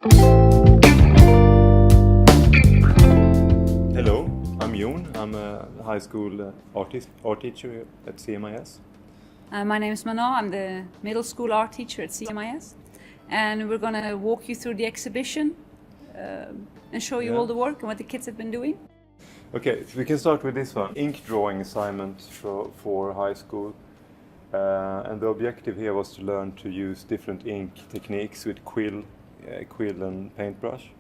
Hello, I'm Jon. I'm a high school art teacher at CMIS. My name is Manon. I'm the middle school art teacher at CMIS. And we're going to walk you through the exhibition and show you all the work and what the kids have been doing. Okay, so we can start with this one. Ink drawing assignment for high school. And the objective here was to learn to use different ink techniques with quill and paintbrush.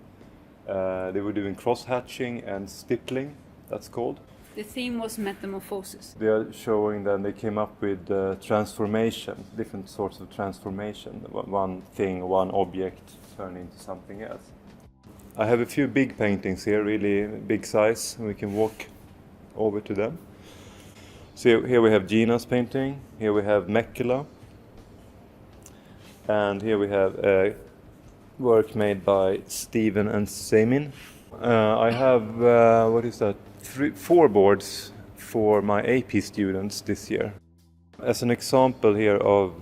They were doing cross-hatching and stippling, that's called. The theme was metamorphosis. They are showing that they came up with transformation, different sorts of transformation. One thing, one object turned into something else. I have a few big paintings here, really big size, and we can walk over to them. So here we have Gina's painting, here we have Mekela, and here we have a work made by Steven and Semin. I have, what is that, 4 boards for my AP students this year. As an example here of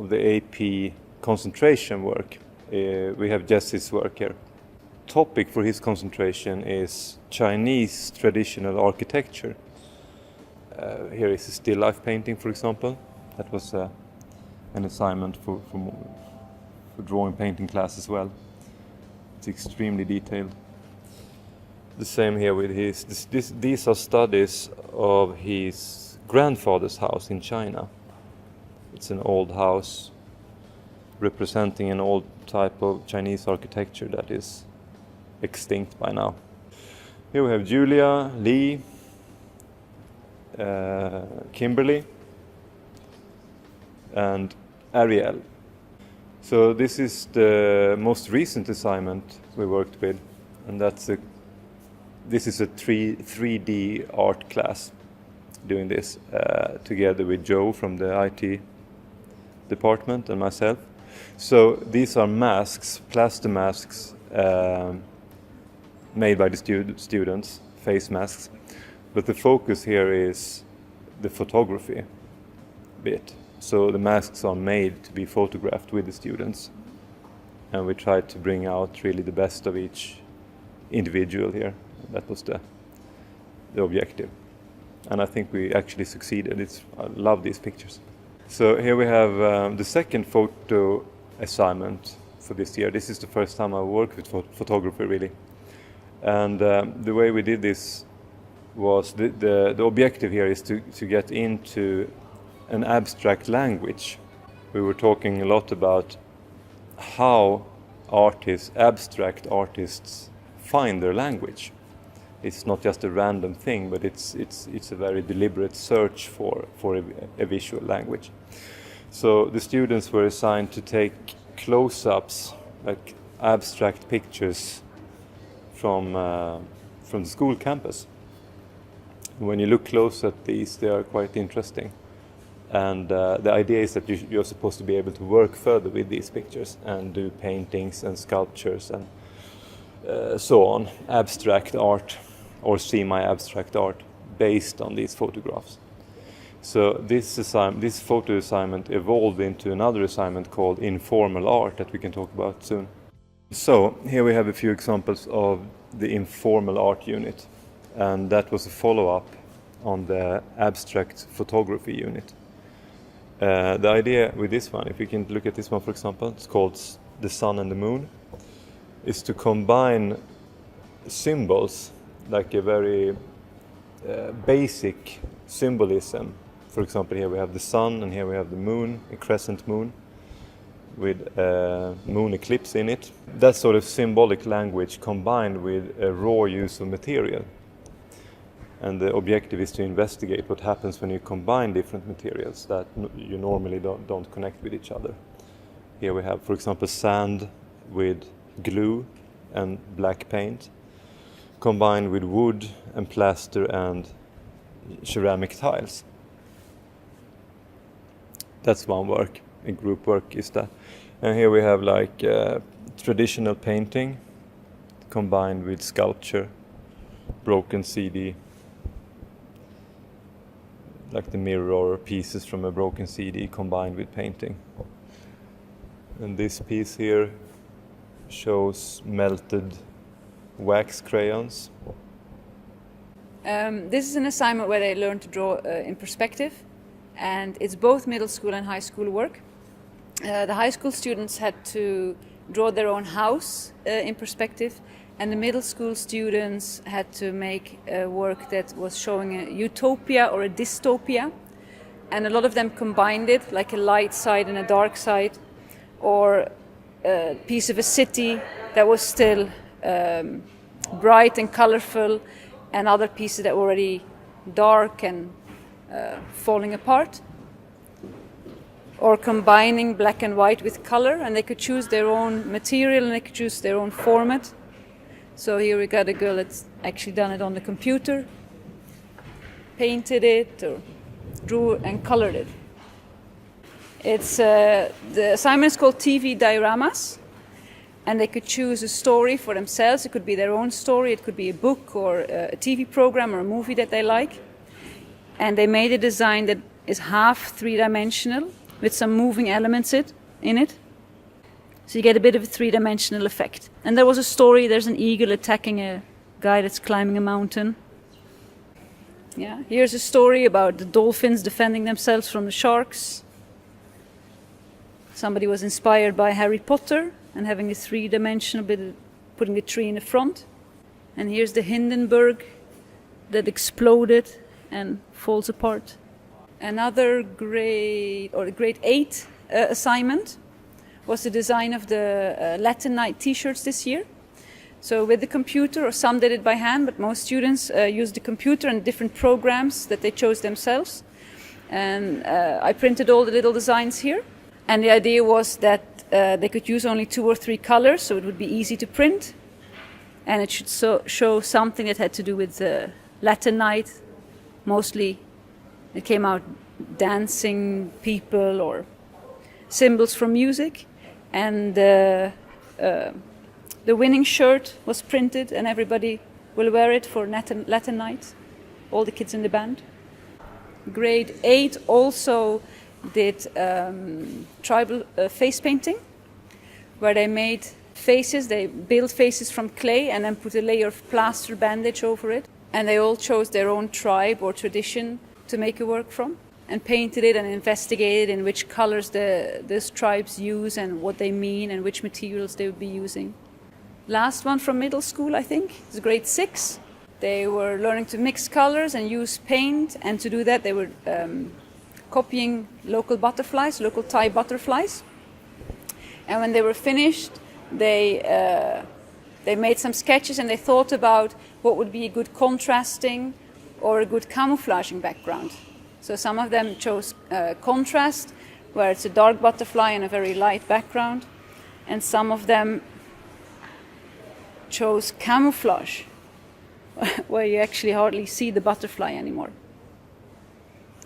the AP concentration work, we have Jesse's work here. Topic for his concentration is Chinese traditional architecture. Here is a still life painting, for example. That was an assignment for drawing painting class as well. It's extremely detailed. The same here with these are studies of his grandfather's house in China. It's an old house representing an old type of Chinese architecture that is extinct by now. Here we have Julia, Lee, Kimberly, and Ariel. So this is the most recent assignment we worked with, and this is a 3D art class doing this together with Joe from the IT department and myself. So these are masks, plaster masks made by the students, face masks. But the focus here is the photography bit. So the masks are made to be photographed with the students. And we tried to bring out really the best of each individual here. That was the objective. And I think we actually succeeded. I love these pictures. So here we have the second photo assignment for this year. This is the first time I worked with photography, really. And the way we did this was the objective here is to get into an abstract language. We were talking a lot about how abstract artists find their language. It's not just a random thing, but it's a very deliberate search for a visual language. So the students were assigned to take close-ups, like abstract pictures from the school campus. When you look close at these, they are quite interesting. And the idea is that you're supposed to be able to work further with these pictures and do paintings and sculptures and so on, abstract art or semi-abstract art based on these photographs. So this photo assignment evolved into another assignment called informal art that we can talk about soon. So here we have a few examples of the informal art unit, and that was a follow-up on the abstract photography unit. The idea with this one, if we can look at this one for example, it's called The Sun and the Moon, is to combine symbols, like a very basic symbolism. For example, here we have the sun and here we have the moon, a crescent moon with a moon eclipse in it. That sort of symbolic language combined with a raw use of material. And the objective is to investigate what happens when you combine different materials that you normally don't connect with each other. Here we have, for example, sand with glue and black paint, combined with wood and plaster and ceramic tiles. That's one work, a group work is that. And here we have like traditional painting combined with sculpture, broken CD, like the mirror or pieces from a broken CD combined with painting. And this piece here shows melted wax crayons. This is an assignment where they learn to draw in perspective, and it's both middle school and high school work. The high school students had to draw their own house in perspective, and the middle school students had to make work that was showing a utopia or a dystopia, and a lot of them combined it, like a light side and a dark side, or a piece of a city that was still bright and colorful, and other pieces that were already dark and falling apart, or combining black and white with color, and they could choose their own material and they could choose their own format. So here we got a girl that's actually done it on the computer, painted it, or drew and colored it. It's the assignment is called TV dioramas, and they could choose a story for themselves. It could be their own story, it could be a book or a TV program or a movie that they like. And they made a design that is half three-dimensional with some moving elements in it. So you get a bit of a three-dimensional effect. And there was a story, there's an eagle attacking a guy that's climbing a mountain. Yeah, here's a story about the dolphins defending themselves from the sharks. Somebody was inspired by Harry Potter and having a three-dimensional bit, putting the tree in the front. And here's the Hindenburg that exploded and falls apart. Another grade 8 assignment was the design of the Latin Night t-shirts this year. So with the computer, or some did it by hand, but most students used the computer and different programs that they chose themselves. And I printed all the little designs here. And the idea was that they could use only 2 or 3 colors, so it would be easy to print. And it should show something that had to do with Latin Night. Mostly it came out dancing people or symbols from music. And the winning shirt was printed, and everybody will wear it for Latin Night, all the kids in the band. Grade 8 also did tribal face painting, where they made faces. They built faces from clay and then put a layer of plaster bandage over it. And they all chose their own tribe or tradition to make a work from, and painted it and investigated in which colors these tribes use and what they mean and which materials they would be using. Last one from middle school, I think, is grade 6. They were learning to mix colors and use paint, and to do that they were copying local butterflies, local Thai butterflies. And when they were finished, they made some sketches, and they thought about what would be a good contrasting or a good camouflaging background. So some of them chose contrast, where it's a dark butterfly and a very light background, and some of them chose camouflage, where you actually hardly see the butterfly anymore.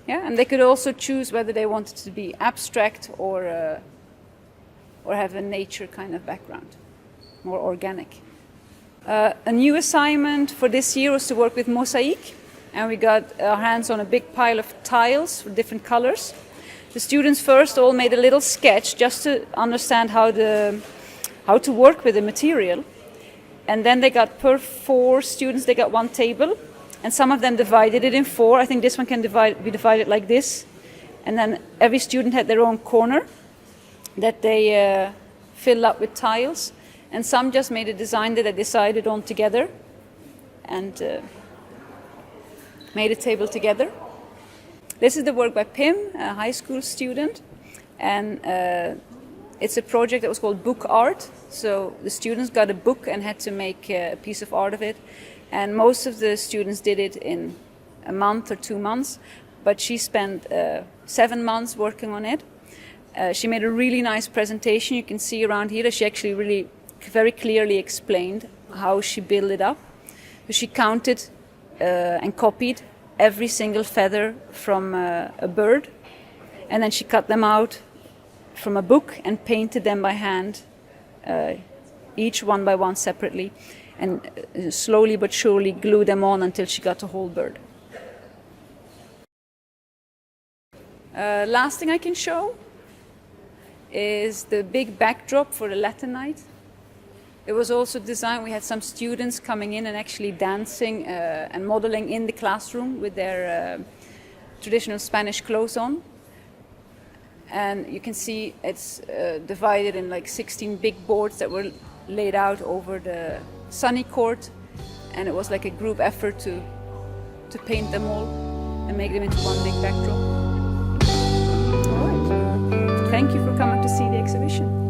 Yeah, and they could also choose whether they wanted to be abstract or have a nature kind of background, more organic. A new assignment for this year was to work with mosaic, and we got our hands on a big pile of tiles with different colors. The students first all made a little sketch just to understand how to work with the material. And then they got, per 4 students, they got 1 table. And some of them divided it in 4. I think this one can be divided like this. And then every student had their own corner that they filled up with tiles. And some just made a design that they decided on together and made a table together. This is the work by Pim, a high school student. And it's a project that was called book art. So the students got a book and had to make a piece of art of it. And most of the students did it in a month or 2 months. But she spent 7 months working on it. She made a really nice presentation. You can see around here that she actually really very clearly explained how she built it up. So she counted and copied every single feather from a bird. And then she cut them out from a book and painted them by hand, each one by one separately, and slowly but surely glued them on until she got a whole bird. Last thing I can show is the big backdrop for the Latin Night. It was also designed, we had some students coming in and actually dancing and modeling in the classroom with their traditional Spanish clothes on. And you can see it's divided in like 16 big boards that were laid out over the sunny court, and it was like a group effort to paint them all and make them into one big backdrop. All right. Thank you for coming to see the exhibition.